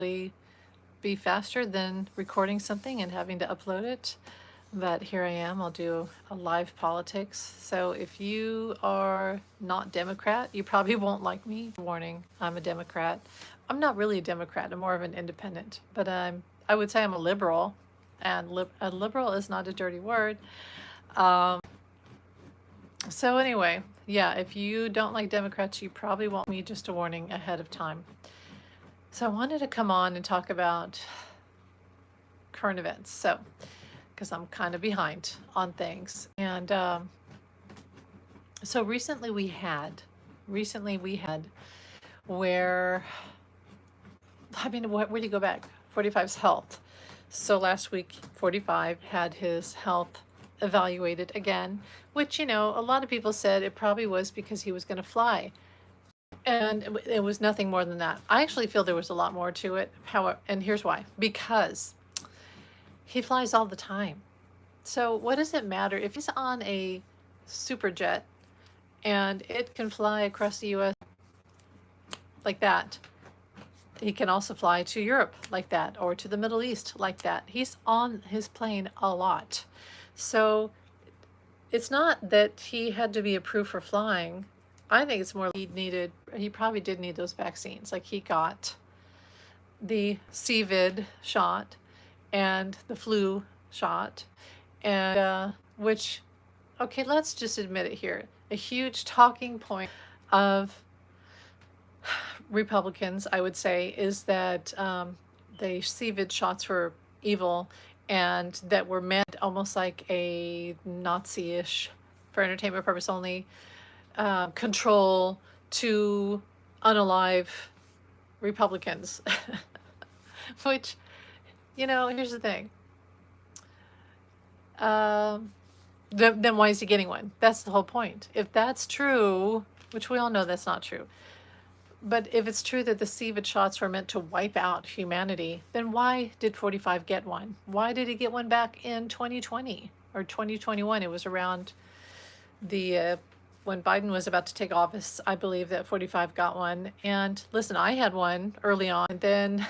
be faster than recording something and having to upload it. But here I am, I'll do a live politics. So if you are not Democrat, you probably won't like me. Warning, I'm a Democrat. I'm not really a Democrat, I'm more of an independent, but I would say I'm a liberal, and a liberal is not a dirty word. So anyway, yeah, if you don't like Democrats, you probably won't me, just a warning ahead of time. So I wanted to come on and talk about current events. So, because I'm kind of behind on things. And so recently we had where, I mean, where do you go back? 45's health. So last week, 45 had his health evaluated again, which, a lot of people said it probably was because he was going to fly. And it was nothing more than that. I actually feel there was a lot more to it. However, and here's why. Because he flies all the time. So what does it matter if he's on a super jet and it can fly across the US like that? He can also fly to Europe like that, or to the Middle East like that. He's on his plane a lot. So it's not that he had to be approved for flying. I think it's more he probably did need those vaccines. Like, he got the COVID shot and the flu shot, and which, okay, let's just admit it here. A huge talking point of Republicans, I would say, is that the COVID shots were evil and that were meant almost like a Nazi-ish, for entertainment purpose only, control to unalive Republicans. Which, here's the thing. Then why is he getting one? That's the whole point. If that's true, which we all know that's not true, but if it's true that the COVID shots were meant to wipe out humanity, then why did 45 get one? Why did he get one back in 2020 or 2021? It was around the when Biden was about to take office, I believe that 45 got one. And listen, I had one early on, and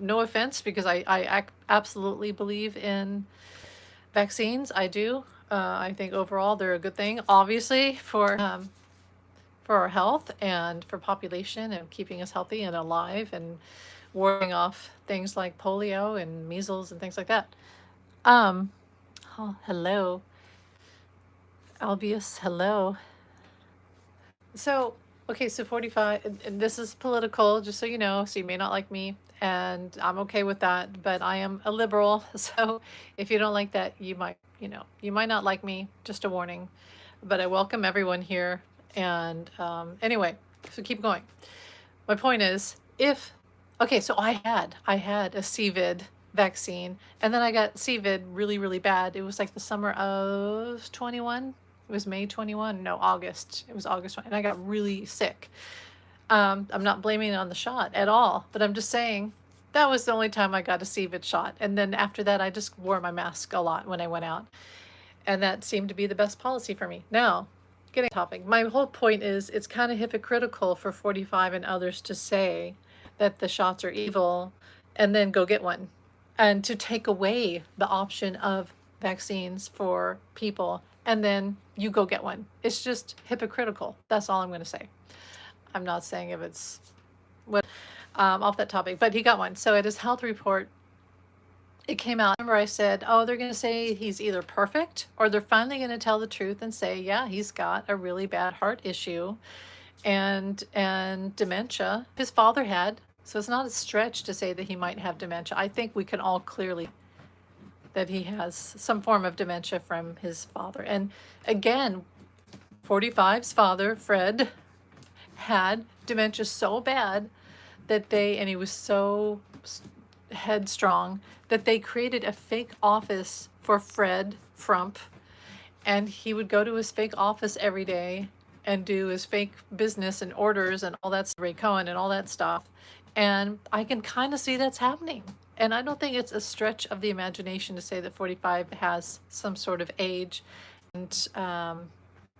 no offense, because I absolutely believe in vaccines. I do. I think overall they're a good thing, obviously, for our health and for population and keeping us healthy and alive and warding off things like polio and measles and things like that. Oh, hello. Albius, hello. So, okay, so 45, and this is political, just so you know, so you may not like me, and I'm okay with that, but I am a liberal, so if you don't like that, you might not like me, just a warning. But I welcome everyone here, and anyway, so keep going. My point is, okay, so I had a CVID vaccine, and then I got CVID really, really bad. It was like the summer of 21. It was May 21, no, August. It was August 20, and I got really sick. I'm not blaming it on the shot at all, but I'm just saying that was the only time I got a CVID shot. And then after that, I just wore my mask a lot when I went out. And that seemed to be the best policy for me. Now, getting topic. My whole point is, it's kind of hypocritical for 45 and others to say that the shots are evil and then go get one, and to take away the option of vaccines for people and then you go get one. It's just hypocritical. That's all I'm going to say. I'm not saying if it's off that topic, but he got one. So at his health report, it came out. Remember, I said, oh, they're going to say he's either perfect or they're finally going to tell the truth and say, yeah, he's got a really bad heart issue and dementia. His father had. So it's not a stretch to say that he might have dementia. I think we can all clearly that he has some form of dementia from his father. And again, 45's father, Fred, had dementia so bad that and he was so headstrong that they created a fake office for Fred Frump, and he would go to his fake office every day and do his fake business and orders and all that, Ray Cohen and all that stuff. And I can kind of see that's happening. And I don't think it's a stretch of the imagination to say that 45 has some sort of age and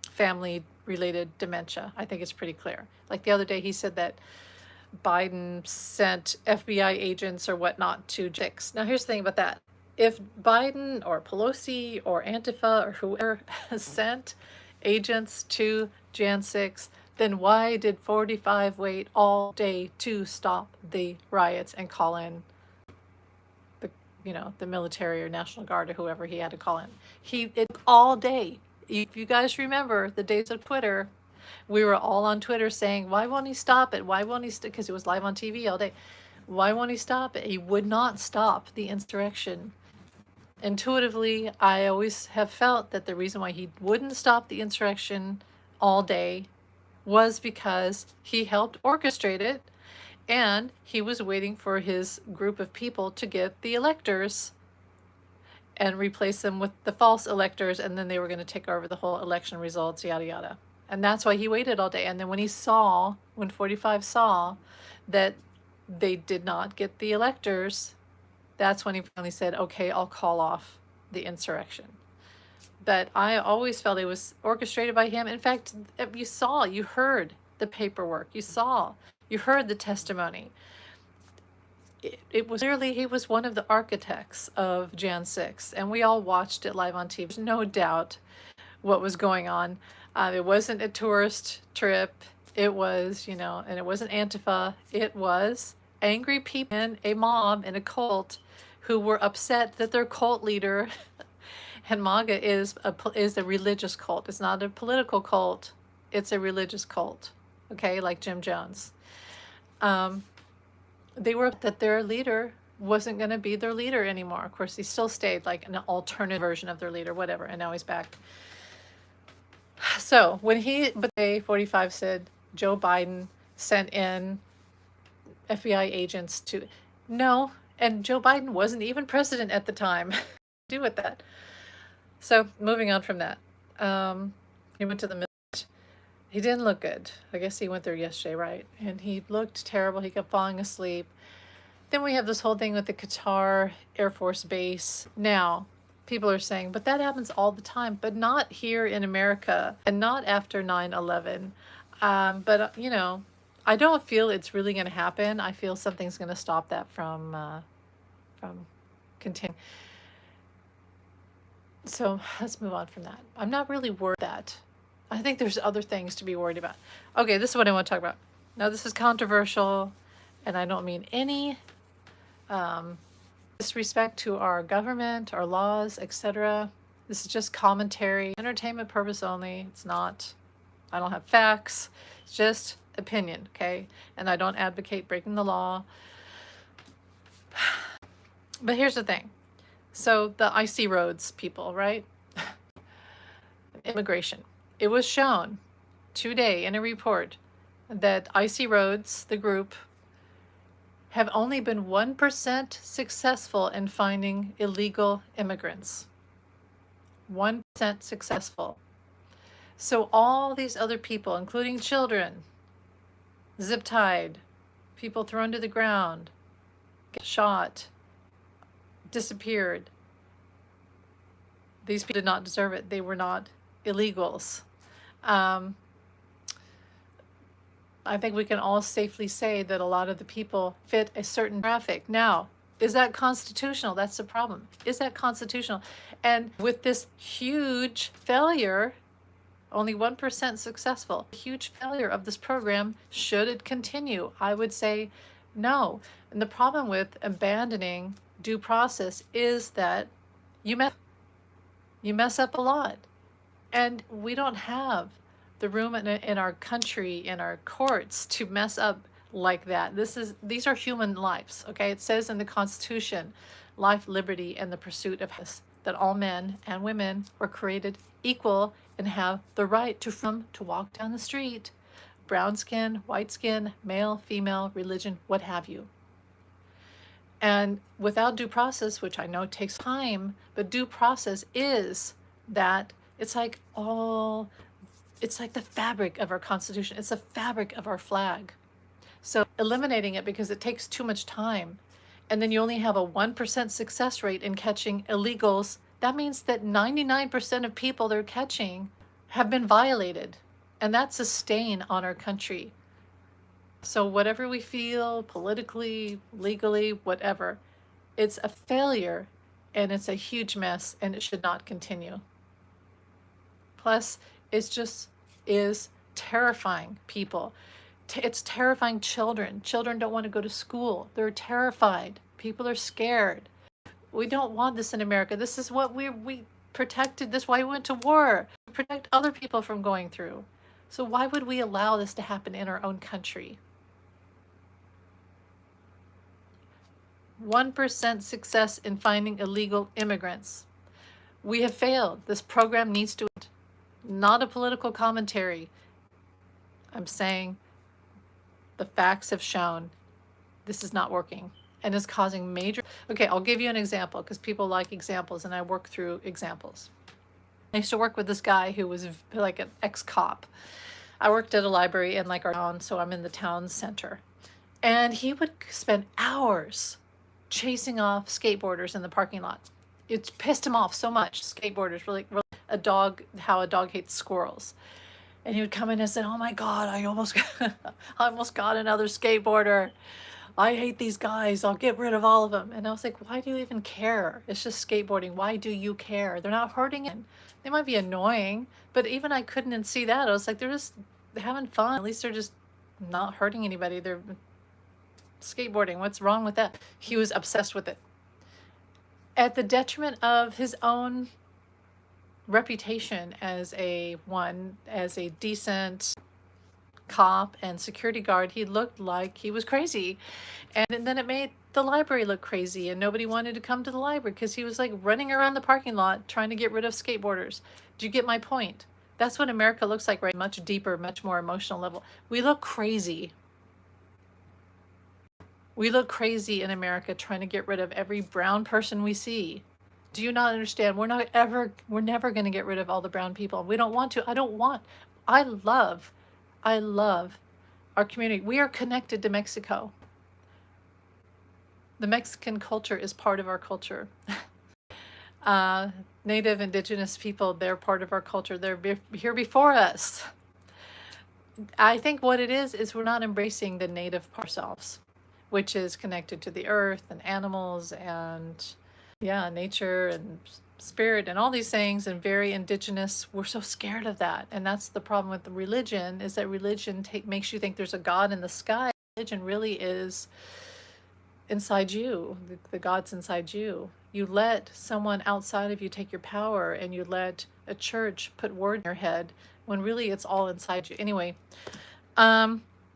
family related dementia. I think it's pretty clear. Like the other day, he said that Biden sent FBI agents or whatnot to Jan 6. Now, here's the thing about that. If Biden or Pelosi or Antifa or whoever sent agents to Jan 6, then why did 45 wait all day to stop the riots and call in the, the military or National Guard or whoever he had to call in? It all day. If you guys remember the days of Twitter, we were all on Twitter saying, why won't he stop it? Why won't he because it was live on TV all day. Why won't he stop it? He would not stop the insurrection. Intuitively, I always have felt that the reason why he wouldn't stop the insurrection all day was because he helped orchestrate it, and he was waiting for his group of people to get the electors and replace them with the false electors, and then they were going to take over the whole election results, yada yada. And that's why he waited all day. And then when 45 saw that they did not get the electors, that's when he finally said, okay, I'll call off the insurrection. But I always felt it was orchestrated by him. In fact, you heard the paperwork, you heard the testimony. It was clearly he was one of the architects of Jan 6, and we all watched it live on TV. There's no doubt what was going on. It wasn't a tourist trip. It was, and it wasn't Antifa. It was angry people in a mob and a cult who were upset that their cult leader, and MAGA is a religious cult. It's not a political cult. It's a religious cult. Okay, like Jim Jones. They were that their leader wasn't going to be their leader anymore. Of course, he still stayed like an alternative version of their leader, whatever, and now he's back. So but 45 said Joe Biden sent in FBI agents to, no, and Joe Biden wasn't even president at the time. Do with that. So moving on from that, he went to the military. He didn't look good. I guess he went there yesterday, right? And he looked terrible. He kept falling asleep. Then we have this whole thing with the Qatar Air Force Base. Now, people are saying, but that happens all the time, but not here in America and not after 9/11. But, I don't feel it's really going to happen. I feel something's going to stop that from continuing. So let's move on from that. I'm not really worried that. I think there's other things to be worried about. Okay, this is what I want to talk about. Now, this is controversial, and I don't mean any disrespect to our government, our laws, etc. This is just commentary, entertainment purpose only. It's not, I don't have facts. It's just opinion, okay? And I don't advocate breaking the law. But here's the thing. So the icy roads people, right? Immigration. It was shown today in a report that Icy Roads, the group, have only been 1% successful in finding illegal immigrants. 1% successful. So all these other people, including children, zip-tied, people thrown to the ground, shot, disappeared. These people did not deserve it. They were not illegals. I think we can all safely say that a lot of the people fit a certain traffic. Now, is that constitutional? That's the problem. Is that constitutional? And with this huge failure, only 1% successful, huge failure of this program, should it continue? I would say no. And the problem with abandoning due process is that you mess up a lot. And we don't have the room in our country, in our courts, to mess up like that. These are human lives, okay? It says in the Constitution, life, liberty, and the pursuit of happiness, that all men and women were created equal and have the right to freedom to walk down the street, brown skin, white skin, male, female, religion, what have you. And without due process, which I know takes time, but due process is that it's like the fabric of our Constitution. It's the fabric of our flag. So eliminating it because it takes too much time, and then you only have a 1% success rate in catching illegals, that means that 99% of people they're catching have been violated. And that's a stain on our country. So whatever we feel politically, legally, whatever, it's a failure and it's a huge mess and it should not continue. Plus, it's just is terrifying people. It's terrifying children. Children don't want to go to school. They're terrified. People are scared. We don't want this in America. This is what we protected. This is why we went to war. To protect other people from going through. So why would we allow this to happen in our own country? 1% success in finding illegal immigrants. We have failed. This program needs to end. Not a political commentary. I'm saying the facts have shown this is not working and is causing major. Okay, I'll give you an example because people like examples and I work through examples. I used to work with this guy who was like an ex-cop. I worked at a library in like our town, so I'm in the town center. And he would spend hours chasing off skateboarders in the parking lot. It pissed him off so much. Skateboarders, really how a dog hates squirrels. And he would come in and say, "Oh my God, I almost got another skateboarder. I hate these guys. I'll get rid of all of them." And I was like, why do you even care? It's just skateboarding. Why do you care? They're not hurting it. They might be annoying, but even I couldn't see that. I was like, they're just having fun. At least they're just not hurting anybody. They're skateboarding. What's wrong with that? He was obsessed with it. At the detriment of his own reputation as a decent cop and security guard. He looked like he was crazy. And then it made the library look crazy and nobody wanted to come to the library because he was like running around the parking lot trying to get rid of skateboarders. Do you get my point? That's what America looks like, right? Much deeper, much more emotional level. We look crazy. We look crazy in America trying to get rid of every brown person we see. Do you not understand? We're never going to get rid of all the brown people. We don't want to. I love our community. We are connected to Mexico. The Mexican culture is part of our culture. Native indigenous people, they're part of our culture. They're here before us. I think what it is we're not embracing the native part of ourselves, which is connected to the earth and animals and nature and spirit and all these things, and very indigenous. We're so scared of that. And that's the problem with the religion, is that religion makes you think there's a God in the sky. Religion really is inside you. The God's inside you. You let someone outside of you take your power, and you let a church put word in your head when really it's all inside you. Anyway,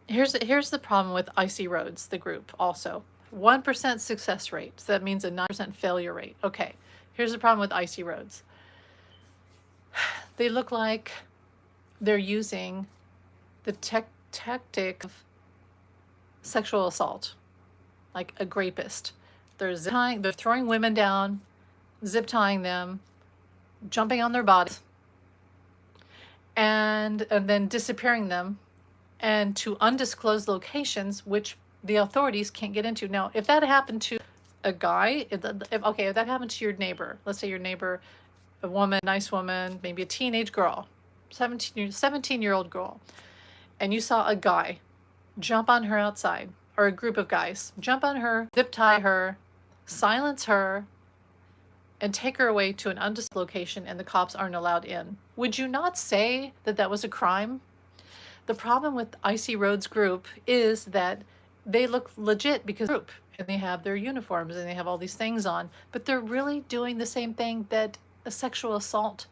here's the problem with Icy Roads, the group also. 1% success rate. So that means a 9% failure rate. Okay, here's the problem with Icy Roads. They look like they're using the tactic of sexual assault, like a rapist. They're throwing women down, zip tying them, jumping on their bodies, and then disappearing them, and to undisclosed locations, which the authorities can't get into. Now, if that happened to a guy, if that happened to your neighbor, let's say your neighbor, a woman, nice woman, maybe a teenage girl, 17-year-old girl, and you saw a guy jump on her outside, or a group of guys jump on her, zip tie her, silence her, and take her away to an undisclosed location, and the cops aren't allowed in, would you not say that that was a crime? The problem with Icy Roads group is that they look legit because group, and they have their uniforms and they have all these things on, but they're really doing the same thing that a sexual assault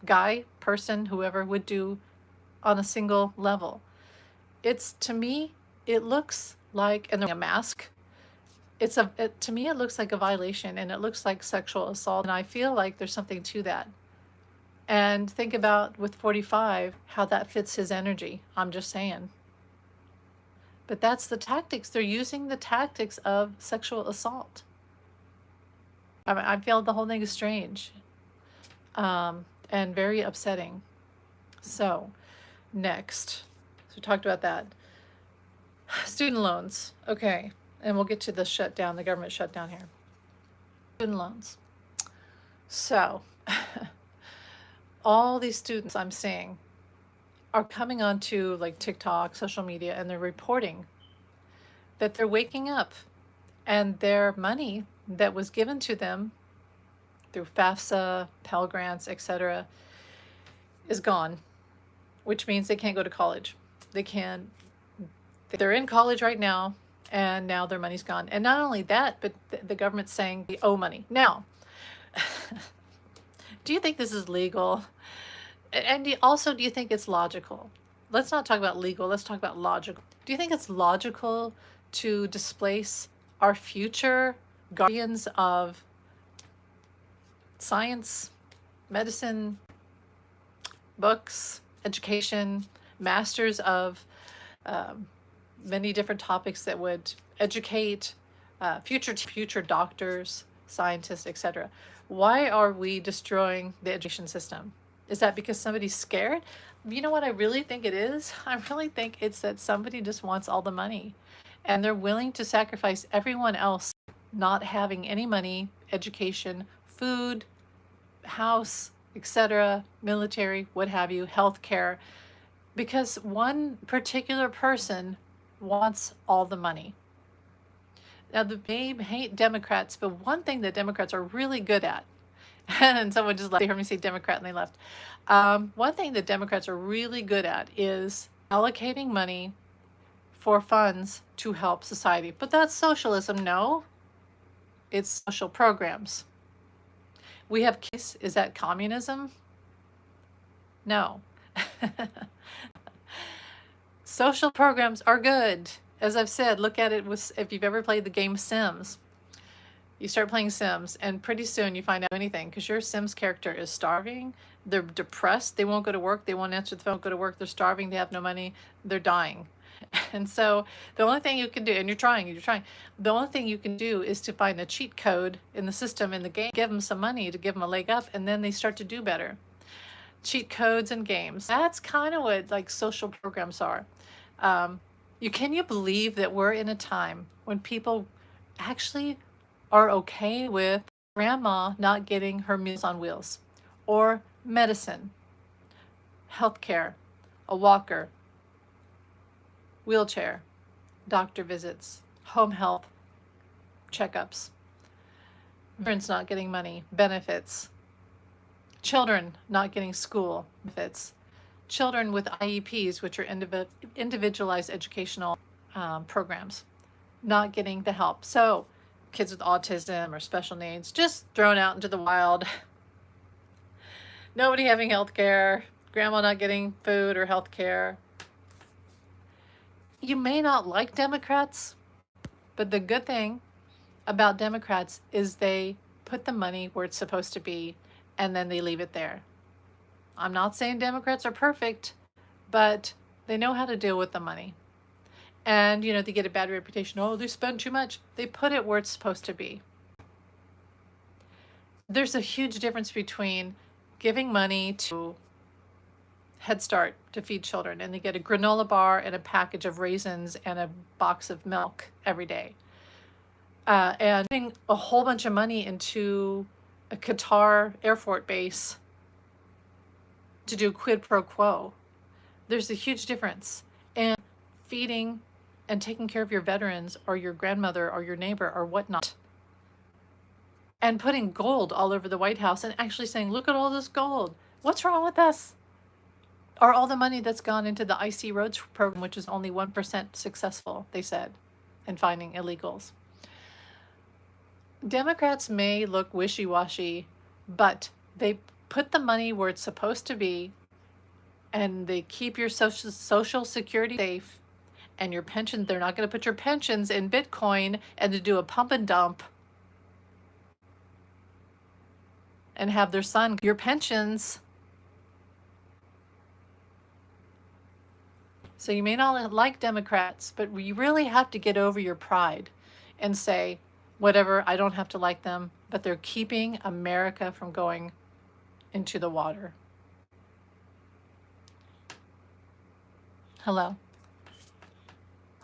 guy, person, whoever would do on a single level. To me, it looks like, and a mask, to me it looks like a violation, and it looks like sexual assault, and I feel like there's something to that. And think about with 45 how that fits his energy. I'm just saying. But that's the tactics. They're using the tactics of sexual assault. I feel the whole thing is strange, and very upsetting. So, next. So we talked about that. Student loans. Okay. And we'll get to the shutdown, the government shutdown here. Student loans. So, all these students I'm seeing are coming onto like TikTok, social media, and they're reporting that they're waking up and their money that was given to them through FAFSA, Pell Grants, etc., is gone, which means they can't go to college. They can, they're in college right now, and now their money's gone. And not only that, but the government's saying they owe money. Now, do you think this is legal? And also, do you think it's logical? Let's not talk about legal, let's talk about logical. Do you think it's logical to displace our future guardians of science, medicine, books, education, masters of many different topics that would educate future doctors, scientists, etc.? Why are we destroying the education system? Is that because somebody's scared? You know what I really think it is? I really think it's that somebody just wants all the money, and they're willing to sacrifice everyone else not having any money, education, food, house, etc., military, what have you, healthcare, because one particular person wants all the money. Now, they hate Democrats, but one thing that Democrats are really good at, and someone just left, they heard me say Democrat and they left. One thing that Democrats are really good at is allocating money for funds to help society. But that's socialism. No, it's social programs. We have kids. Is that communism? No. Social programs are good. As I've said, look at it with, if you've ever played the game Sims. You start playing Sims, and pretty soon you find out anything, because your Sims character is starving, they're depressed, they won't go to work, they won't answer the phone, go to work, they're starving, they have no money, they're dying. And so the only thing you can do, and you're trying, the only thing you can do is to find a cheat code in the system, in the game, give them some money to give them a leg up, and then they start to do better. Cheat codes and games. That's kind of what like social programs are. Can you believe that we're in a time when people actually are okay with grandma not getting her Meals on Wheels, or medicine, healthcare, a walker, wheelchair, doctor visits, home health checkups, parents not getting money, benefits, children not getting school benefits, children with IEPs, which are individualized educational programs, not getting the help. So kids with autism or special needs just thrown out into the wild. Nobody having health care, grandma not getting food or health care. You may not like Democrats, but the good thing about Democrats is they put the money where it's supposed to be, and then they leave it there. I'm not saying Democrats are perfect, but they know how to deal with the money. And, they get a bad reputation. Oh, they spend too much. They put it where it's supposed to be. There's a huge difference between giving money to Head Start to feed children, and they get a granola bar and a package of raisins and a box of milk every day. And putting a whole bunch of money into a Qatar Air Force base to do quid pro quo. There's a huge difference. And feeding and taking care of your veterans or your grandmother or your neighbor or whatnot, and putting gold all over the White House and actually saying, look at all this gold. What's wrong with us? Or all the money that's gone into the IC Roads program, which is only 1% successful, they said, in finding illegals. Democrats may look wishy-washy, but they put the money where it's supposed to be, and they keep your social security safe, and your pension, they're not going to put your pensions in Bitcoin and to do a pump and dump and have their son your pensions. So you may not like Democrats, but you really have to get over your pride and say, whatever, I don't have to like them, but they're keeping America from going into the water. Hello.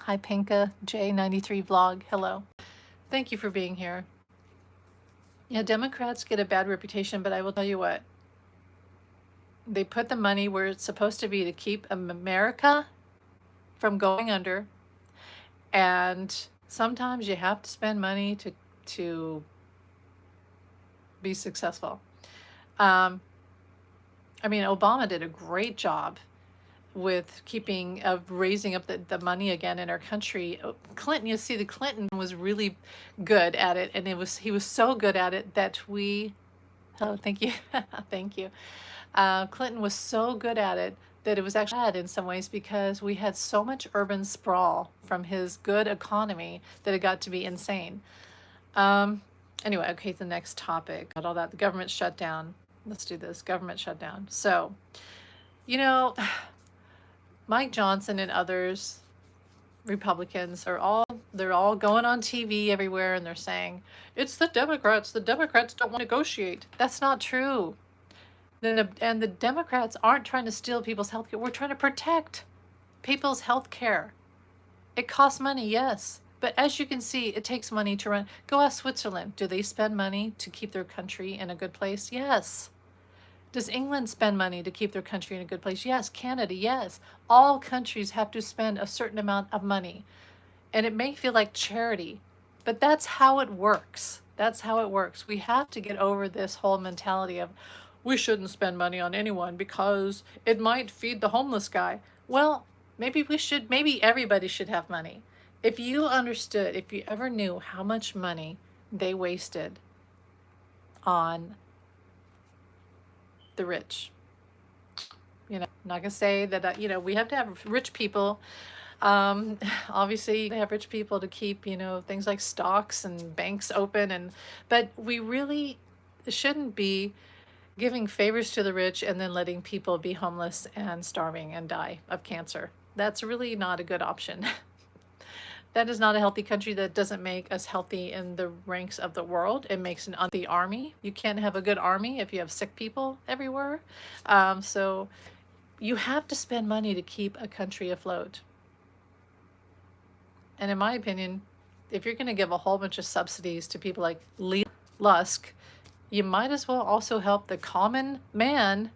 Hi, Pinka J93 vlog. Hello. Thank you for being here. Yeah, Democrats get a bad reputation, but I will tell you what. They put the money where it's supposed to be to keep America from going under. And sometimes you have to spend money to be successful. Um, I mean, Obama did a great job with raising up the money again in our country. Clinton, you see, the Clinton was really good at it, and he was so good at it that oh, thank you, thank you. Clinton was so good at it that it was actually bad in some ways because we had so much urban sprawl from his good economy that it got to be insane. Um, anyway, okay, the next topic. All that, the government shutdown. Let's do this, government shutdown. So, you know, Mike Johnson and others, Republicans, they're all going on TV everywhere and they're saying, it's the Democrats. The Democrats don't want to negotiate. That's not true. And the Democrats aren't trying to steal people's health care. We're trying to protect people's health care. It costs money, yes. But as you can see, it takes money to run. Go ask Switzerland. Do they spend money to keep their country in a good place? Yes. Does England spend money to keep their country in a good place? Yes. Canada, yes. All countries have to spend a certain amount of money. And it may feel like charity, but that's how it works. That's how it works. We have to get over this whole mentality of we shouldn't spend money on anyone because it might feed the homeless guy. Well, maybe we should, maybe everybody should have money. If you understood, if you ever knew how much money they wasted on the rich, I'm not gonna say that, we have to have rich people. Obviously, they have rich people to keep, things like stocks and banks open, but we really shouldn't be giving favors to the rich and then letting people be homeless and starving and die of cancer. That's really not a good option. That is not a healthy country. That doesn't make us healthy in the ranks of the world. It makes an unhealthy army. You can't have a good army if you have sick people everywhere. So you have to spend money to keep a country afloat. And in my opinion, if you're going to give a whole bunch of subsidies to people like Lee Lusk, you might as well also help the common man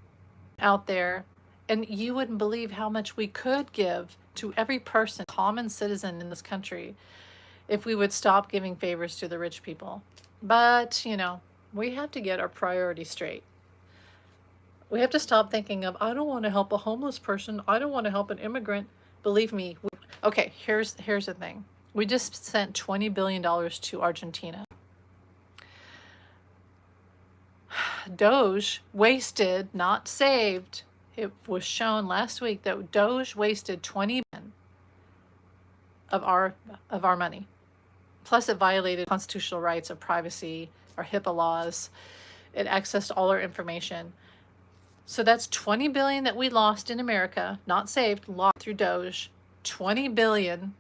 out there. And you wouldn't believe how much we could give to every person, common citizen in this country, if we would stop giving favors to the rich people. But, we have to get our priorities straight. We have to stop thinking of, I don't want to help a homeless person. I don't want to help an immigrant. Believe me. Okay, here's the thing. We just sent $20 billion to Argentina. Doge wasted, not saved. It was shown last week that Doge wasted 20 billion of our money. Plus, it violated constitutional rights of privacy, our HIPAA laws. It accessed all our information. So that's 20 billion that we lost in America, not saved, lost through Doge. 20 billion,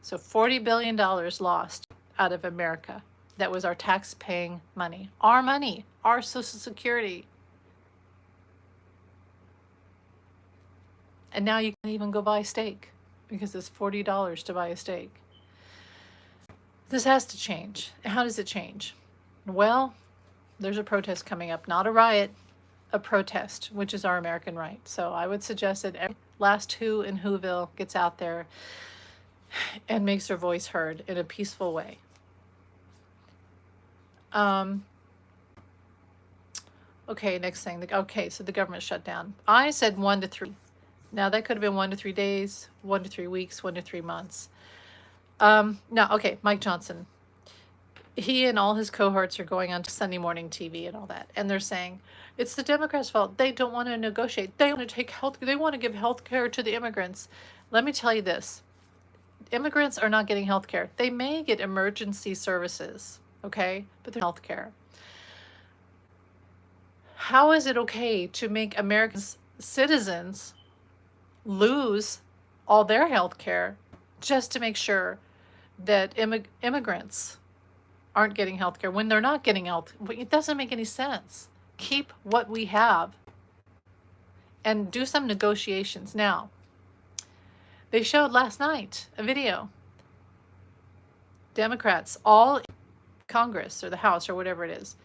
so $40 billion lost out of America. That was our tax-paying money, our Social Security. And now you can't even go buy a steak because it's $40 to buy a steak. This has to change. How does it change? Well, there's a protest coming up, not a riot, a protest, which is our American right. So I would suggest that every last who in Whoville gets out there and makes their voice heard in a peaceful way. Okay, next thing. Okay, so the government shut down. I said 1 to 3. Now that could have been 1 to 3 days, 1 to 3 weeks, 1 to 3 months. Now, okay, Mike Johnson. He and all his cohorts are going on to Sunday morning TV and all that, and they're saying it's the Democrats' fault. They don't want to negotiate. They want to take health. They want to give health care to the immigrants. Let me tell you this: immigrants are not getting health care. They may get emergency services, okay, but they're health care. How is it okay to make American citizens lose all their health care just to make sure that immigrants aren't getting health care when they're not getting health? It doesn't make any sense. Keep what we have and do some negotiations. Now, they showed last night a video. Democrats, all in Congress or the House or whatever it is,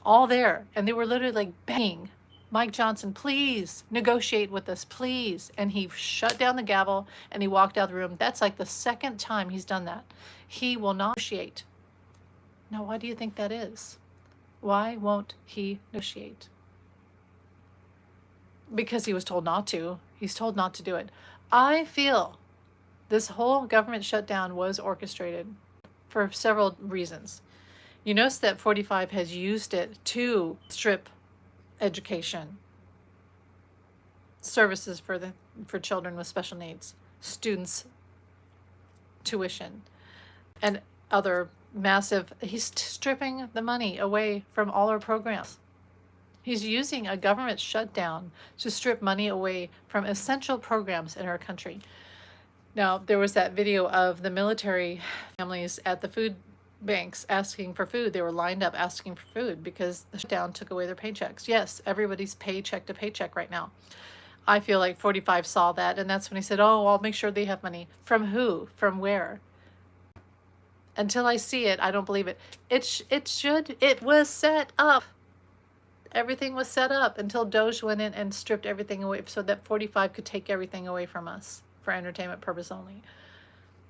all there. And they were literally like banging Mike Johnson, please negotiate with us, please. And he shut down the gavel and he walked out of the room. That's like the second time he's done that. He will not negotiate. Now, why do you think that is? Why won't he negotiate? Because he was told not to. He's told not to do it. I feel this whole government shutdown was orchestrated for several reasons. You notice that 45 has used it to strip education, services for children with special needs, students, tuition, and other massive, he's stripping the money away from all our programs. He's using a government shutdown to strip money away from essential programs in our country. Now, there was that video of the military families at the food banks asking for food. They were lined up asking for food because the shutdown took away their paychecks. Yes, everybody's paycheck to paycheck right now. I feel like 45 saw that, and that's when he said, oh, I'll make sure they have money. From who? From where? Until I see it, I don't believe it. It was set up. Everything was set up until Doge went in and stripped everything away so that 45 could take everything away from us for entertainment purpose only.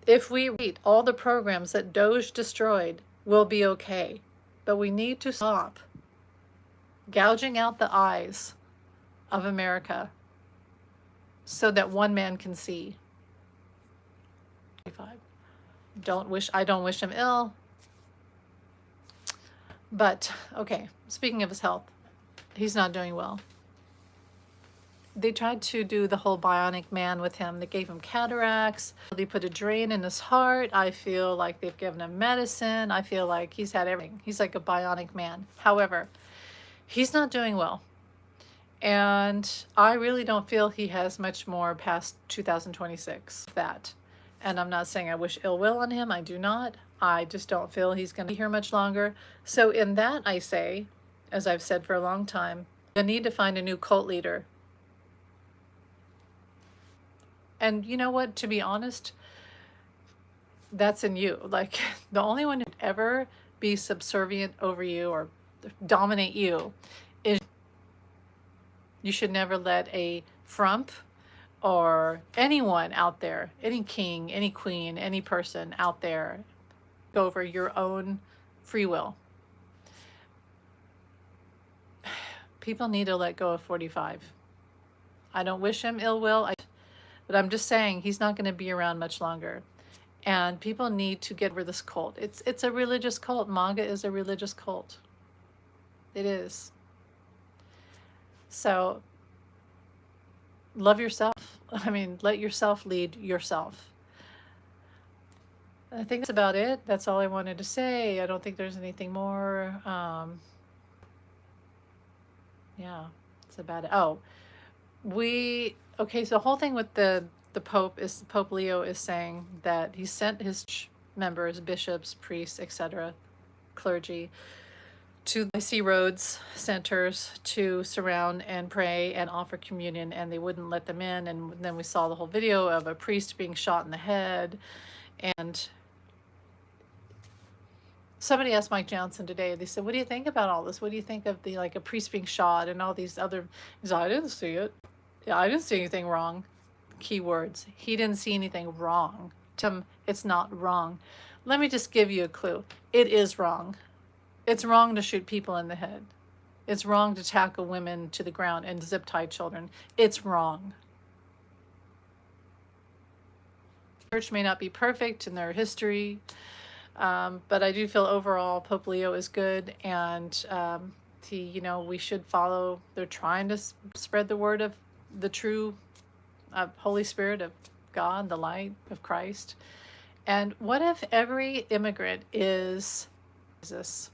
If we read all the programs that Doge destroyed, we'll be okay. But we need to stop gouging out the eyes of America so that one man can see. I don't wish him ill. But, okay, speaking of his health, he's not doing well. They tried to do the whole bionic man with him. They gave him cataracts. They put a drain in his heart. I feel like they've given him medicine. I feel like he's had everything. He's like a bionic man. However, he's not doing well. And I really don't feel he has much more past 2026. That. And I'm not saying I wish ill will on him. I do not. I just don't feel he's going to be here much longer. So in that, I say, as I've said for a long time, I need to find a new cult leader. And you know what, to be honest, that's in you. Like, the only one who'd ever be subservient over you or dominate you is you should never let a frump or anyone out there, any king, any queen, any person out there go over your own free will. People need to let go of 45. I don't wish him ill will. But I'm just saying he's not going to be around much longer. And people need to get over this cult. It's a religious cult. MAGA is a religious cult. It is. So love yourself. I mean, let yourself lead yourself. I think that's about it. That's all I wanted to say. I don't think there's anything more. Yeah, that's about it. Oh, okay, so the whole thing with the Pope is Pope Leo is saying that he sent his members, bishops, priests, etc., clergy, to icy roads centers to surround and pray and offer communion, and they wouldn't let them in. And then we saw the whole video of a priest being shot in the head. And somebody asked Mike Johnson today, they said, what do you think about all this? What do you think of a priest being shot and all these other, he said, I didn't see it. Yeah, I didn't see anything wrong. Keywords. He didn't see anything wrong. Tim, it's not wrong. Let me just give you a clue. It is wrong. It's wrong to shoot people in the head. It's wrong to tackle women to the ground and zip tie children. It's wrong. Church may not be perfect in their history, but I do feel overall Pope Leo is good, and we should follow. They're trying to spread the word of the true Holy Spirit of God, the light of Christ. And what if every immigrant is Jesus?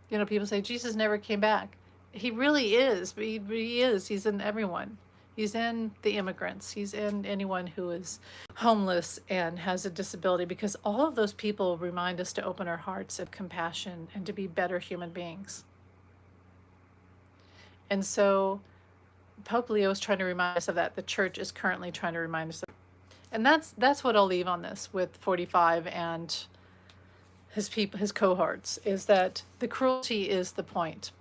People say Jesus never came back. He really is. He is. He's in everyone. He's in the immigrants. He's in anyone who is homeless and has a disability, because all of those people remind us to open our hearts of compassion and to be better human beings. And so Pope Leo is trying to remind us of that. The church is currently trying to remind us of that. And that's what I'll leave on this with 45 and his cohorts, is that the cruelty is the point.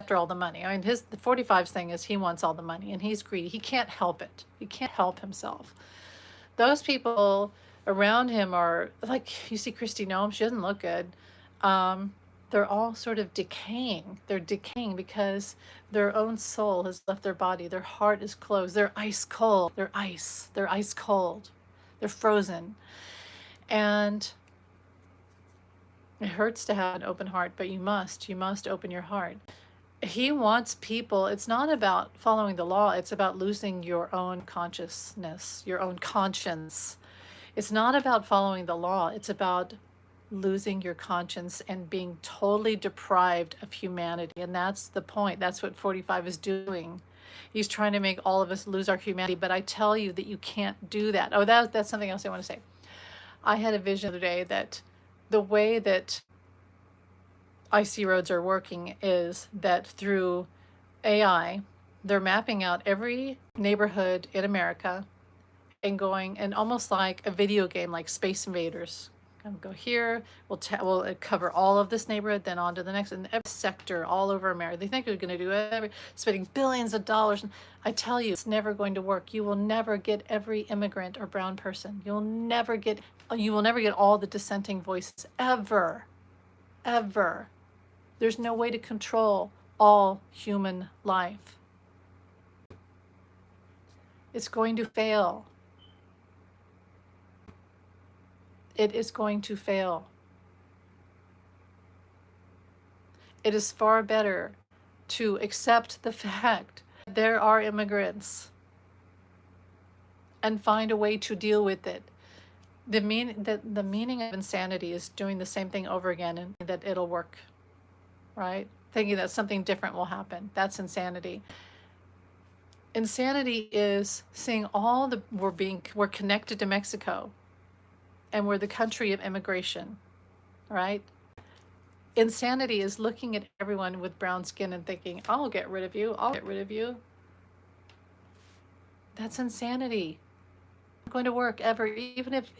after all the money. I mean, the 45's thing is he wants all the money and he's greedy. He can't help it. He can't help himself. Those people around him are like, you see Kristi Noem, she doesn't look good. They're all sort of decaying. They're decaying because their own soul has left their body. Their heart is closed. They're ice cold. They're ice. They're ice cold. They're frozen. And it hurts to have an open heart, but you must open your heart. He wants people, it's not about following the law, it's about losing your own consciousness, your own conscience. It's not about following the law, it's about losing your conscience and being totally deprived of humanity. And that's the point. That's what 45 is doing. He's trying to make all of us lose our humanity, but I tell you that you can't do that. Oh, that's something else I want to say. I had a vision the other day that the way that icy roads are working is that through AI, they're mapping out every neighborhood in America and going, and almost like a video game, like Space Invaders. Go here, we'll cover all of this neighborhood, then on to the next, and every sector all over America. They think they're going to do it, spending billions of dollars. I tell you, it's never going to work. You will never get every immigrant or brown person. You will never get all the dissenting voices, ever, ever. There's no way to control all human life. It's going to fail. It is going to fail. It is far better to accept the fact that there are immigrants and find a way to deal with it. The meaning of insanity is doing the same thing over again and that it'll work, right? Thinking that something different will happen. That's insanity. Insanity is seeing we're connected to Mexico. And we're the country of immigration, right? Insanity is looking at everyone with brown skin and thinking, I'll get rid of you, I'll get rid of you. That's insanity. Not going to work ever, even if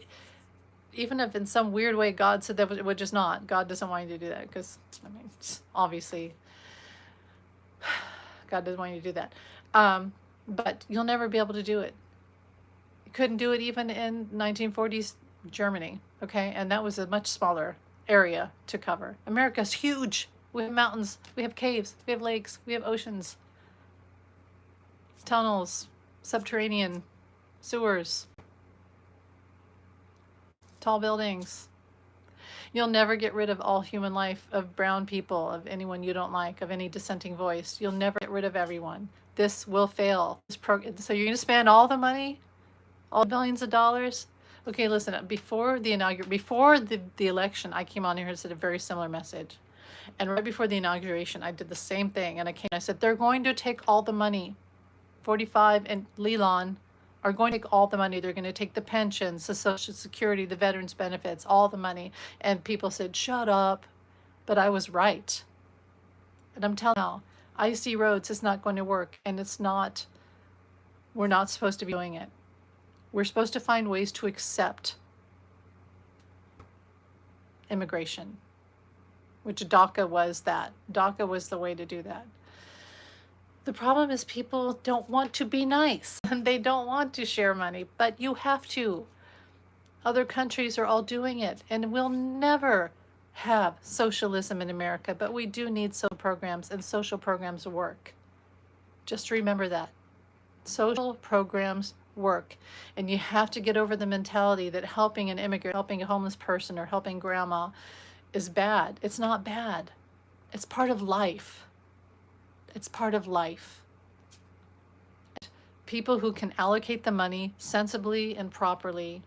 in some weird way God said that, which is not. God doesn't want you to do that because, I mean, obviously, God doesn't want you to do that. But you'll never be able to do it. You couldn't do it even in 1940s Germany, okay? And that was a much smaller area to cover. America's huge. We have mountains, we have caves, we have lakes, we have oceans, tunnels, subterranean sewers, tall buildings. You'll never get rid of all human life, of brown people, of anyone you don't like, of any dissenting voice. You'll never get rid of everyone. This will fail. So you're going to spend all the money, all billions of dollars. Okay, listen, before the election, I came on here and said a very similar message. And right before the inauguration, I did the same thing. And I said, they're going to take all the money. 45 and Leland are going to take all the money. They're going to take the pensions, the Social Security, the veterans benefits, all the money. And people said, shut up. But I was right. And I'm telling you now, icy roads is not going to work. And we're not supposed to be doing it. We're supposed to find ways to accept immigration, which DACA was that. DACA was the way to do that. The problem is people don't want to be nice and they don't want to share money, but you have to. Other countries are all doing it, and we'll never have socialism in America, but we do need social programs, and social programs work. Just remember that. Social programs work, and you have to get over the mentality that helping an immigrant, helping a homeless person, or helping grandma is bad. It's not bad. It's part of life. It's part of life. People who can allocate the money sensibly and properly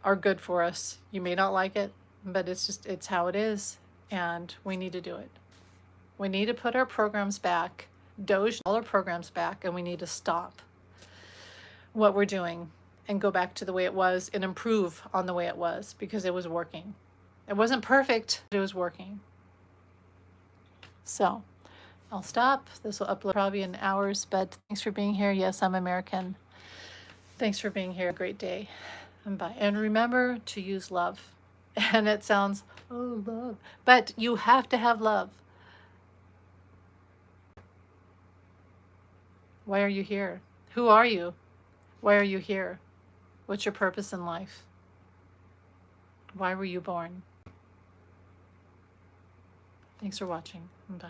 are good for us. You may not like it, but it's how it is, and we need to do it. We need to put our programs back, Doge all our programs back, and we need to stop what we're doing and go back to the way it was and improve on the way it was, because it was working. It wasn't perfect, but it was working. So I'll stop. This will upload probably in hours, but thanks for being here. Yes, I'm American. Thanks for being here. Great day. And bye. And remember to use love. And it sounds, oh, love. But you have to have love. Why are you here? Who are you? Why are you here? What's your purpose in life? Why were you born? Thanks for watching. Bye.